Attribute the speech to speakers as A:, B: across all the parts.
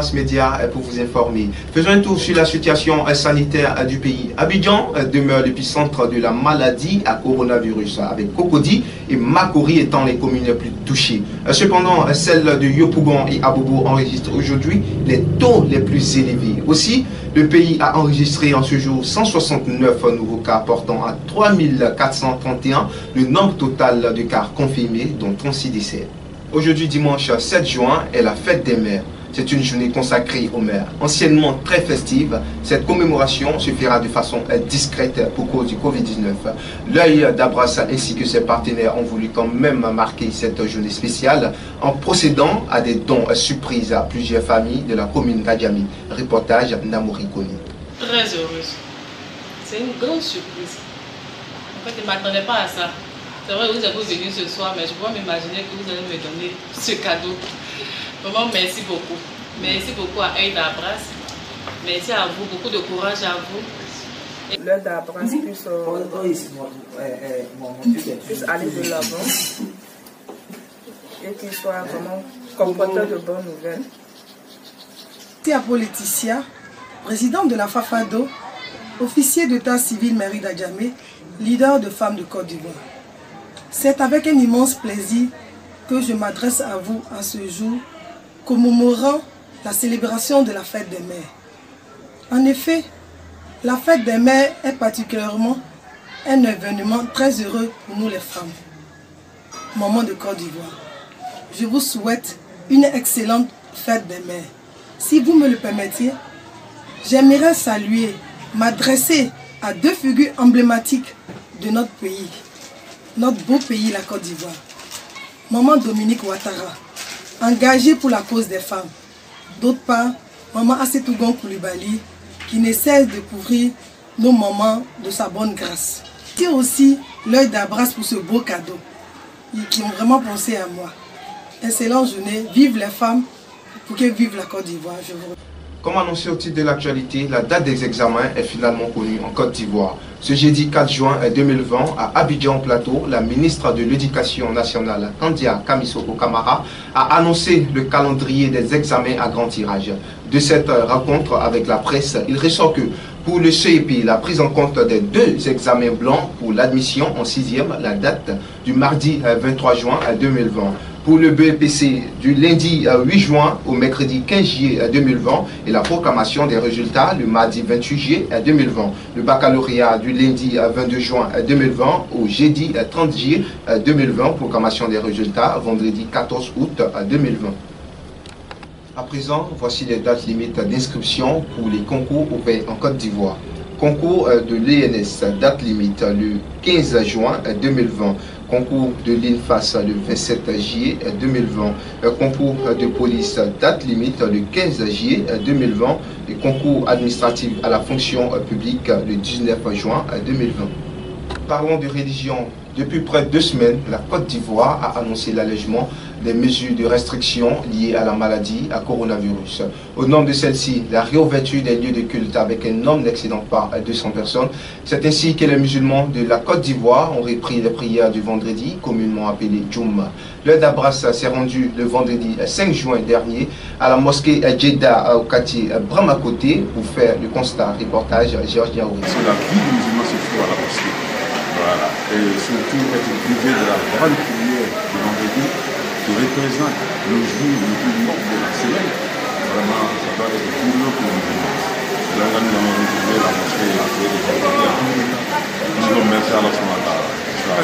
A: Mass Media pour vous informer. Faisons un tour sur la situation sanitaire du pays. Abidjan demeure l'épicentre de la maladie à coronavirus, avec Cocody et Makori étant les communes les plus touchées. Cependant, celles de Yopougon et Abobo enregistrent aujourd'hui les taux les plus élevés. Aussi, le pays a enregistré en ce jour 169 nouveaux cas, portant à 3431 le nombre total de cas confirmés, dont 36 décès. Aujourd'hui, dimanche 7 juin, est la fête des mères. C'est une journée consacrée aux mères. Anciennement très festive, cette commémoration se fera de façon discrète pour cause du Covid-19. L'œil d'Abras ainsi que ses partenaires ont voulu quand même marquer cette journée spéciale en procédant à des dons surprises à plusieurs familles de la commune d'Adjamé. Reportage Namouri Koni.
B: Très heureuse. C'est une grande surprise. En fait, je ne m'attendais pas à ça. C'est vrai, vous êtes venu ce soir, mais je peux m'imaginer que vous allez me donner ce cadeau. Vraiment, merci beaucoup. Merci beaucoup à Œil d'Abras. Merci à vous, beaucoup de courage à vous.
C: L'Œil d'Abras puisse aller de l'avant et qu'il soit vraiment comporteur de bonnes nouvelles.
D: Merci à Paul Laetitia, président de la Fafado, officier d'état civil mairie d'Adjamé, leader de femmes de Côte d'Ivoire. C'est avec un immense plaisir que je m'adresse à vous en ce jour, commémorant la célébration de la fête des mères. En effet, la fête des mères est particulièrement un événement très heureux pour nous les femmes. Maman de Côte d'Ivoire, je vous souhaite une excellente fête des mères. Si vous me le permettiez, j'aimerais saluer, m'adresser à deux figures emblématiques de notre pays. Notre beau pays, la Côte d'Ivoire. Maman Dominique Ouattara, engagée pour la cause des femmes. D'autre part, Maman Assetougon Koulibaly, qui ne cesse de couvrir nos mamans de sa bonne grâce. Et aussi l'Œil d'Abras pour ce beau cadeau, qui ont vraiment pensé à moi. Excellente journée, vive les femmes, pour que vive la Côte d'Ivoire. Je vous remercie.
A: Comme annoncé au titre de l'actualité, la date des examens est finalement connue en Côte d'Ivoire. Ce jeudi 4 juin 2020, à Abidjan Plateau, la ministre de l'Éducation nationale, Kandia Kamisoko Kamara, a annoncé le calendrier des examens à grand tirage. De cette rencontre avec la presse, il ressort que pour le CEP, la prise en compte des deux examens blancs pour l'admission en 6e, la date du mardi 23 juin 2020. Pour le BEPC, du lundi 8 juin au mercredi 15 juillet 2020 et la proclamation des résultats le mardi 28 juillet 2020. Le baccalauréat du lundi 22 juin 2020 au jeudi 30 juillet 2020, proclamation des résultats vendredi 14 août 2020. À présent, voici les dates limites d'inscription pour les concours ouverts en Côte d'Ivoire. Concours de l'ENS, date limite le 15 juin 2020. Concours de l'INFAS le 27 juillet 2020. Concours de police, date limite le 15 juillet 2020. Et concours administratif à la fonction publique le 19 juin 2020. Parlons de religion. Depuis près de 2 semaines, la Côte d'Ivoire a annoncé l'allègement des mesures de restriction liées à la maladie à coronavirus. Au nom de celle-ci, la réouverture des lieux de culte avec un nombre n'excédant pas 200 personnes. C'est ainsi que les musulmans de la Côte d'Ivoire ont repris les prières du vendredi, communément appelé Djoum. L'Œil d'Abras s'est rendu le vendredi 5 juin dernier à la mosquée Djeddah au quartier Bramakoté pour faire le constat. Reportage Georges Niaouri.
E: C'est la vie du musulman se trouve à la mosquée. Voilà. Et surtout être privé de la grande prière du vendredi qui représente le jour le plus long de la semaine. Vraiment, ça doit être tout le pour le musulman. C'est là que nous avons retrouvé la mosquée et la prière de vendredi à tout le temps. Nous disons merci à Allah subhanahu wa ta'ala.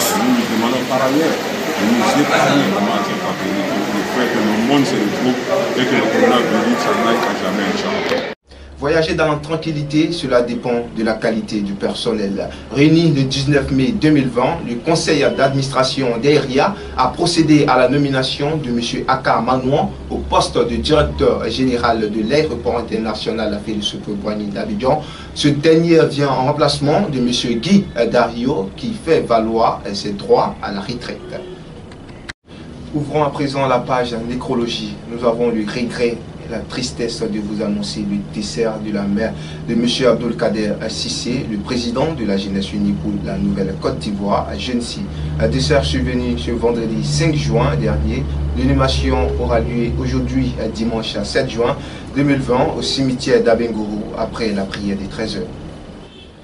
E: Nous nous demandons par ailleurs de nous épargner vraiment à cette pandémie, le fait que le monde se retrouve et que le coronavirus s'en aille à jamais, Inch'Allah.
A: Voyager dans la tranquillité, cela dépend de la qualité du personnel. Réuni le 19 mai 2020, le conseil d'administration d'Aéria a procédé à la nomination de M. Aka Manouan au poste de directeur général de l'aéroport international Félix Houphouët-Boigny d'Abidjan. Ce dernier vient en remplacement de M. Guy Dario qui fait valoir ses droits à la retraite. Ouvrons à présent la page nécrologie. Nous avons le regret la tristesse de vous annoncer le décès de la mère de M. Abdulkader Sissé, le président de la Jeunesse Unie pour la Nouvelle Côte d'Ivoire, à Gency. Un décès survenu ce vendredi 5 juin dernier L'inhumation aura lieu aujourd'hui, dimanche 7 juin 2020, au cimetière d'Abengourou, après la prière des 13h.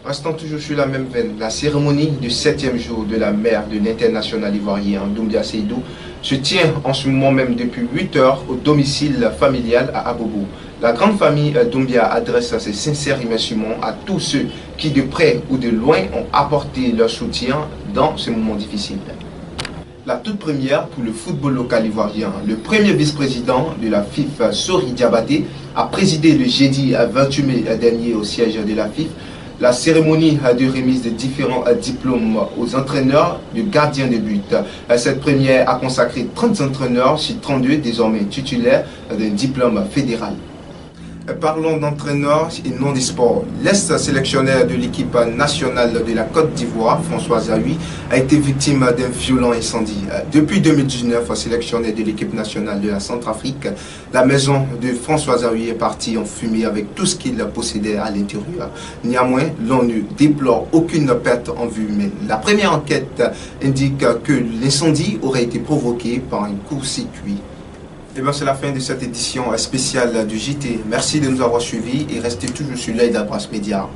A: Restant toujours sur la même veine, la cérémonie du 7e jour de la mère de l'international ivoirien Doumbia Seydou se tient en ce moment même depuis 8 heures au domicile familial à Abobo. La grande famille Doumbia adresse ses sincères remerciements à tous ceux qui de près ou de loin ont apporté leur soutien dans ce moment difficile. La toute première pour le football local ivoirien. Le premier vice-président de la FIF, Sori Diabaté, a présidé le jeudi 28 mai dernier au siège de la FIF la cérémonie de remise de différents diplômes aux entraîneurs de gardiens de but. Cette première a consacré 30 entraîneurs sur 32 désormais titulaires d'un diplôme fédéral. Parlons d'entraîneurs et non des sports. L'ex-sélectionneur de l'équipe nationale de la Côte d'Ivoire, François Zahui, a été victime d'un violent incendie. Depuis 2019, sélectionneur de l'équipe nationale de la Centrafrique, la maison de François Zahui est partie en fumée avec tout ce qu'il possédait à l'intérieur. Néanmoins, l'on ne déplore aucune perte en vue humaine. La première enquête indique que l'incendie aurait été provoqué par un court-circuit. Et bien c'est la fin de cette édition spéciale du JT. Merci de nous avoir suivis et restez toujours sur l'œil d'Abbas Média.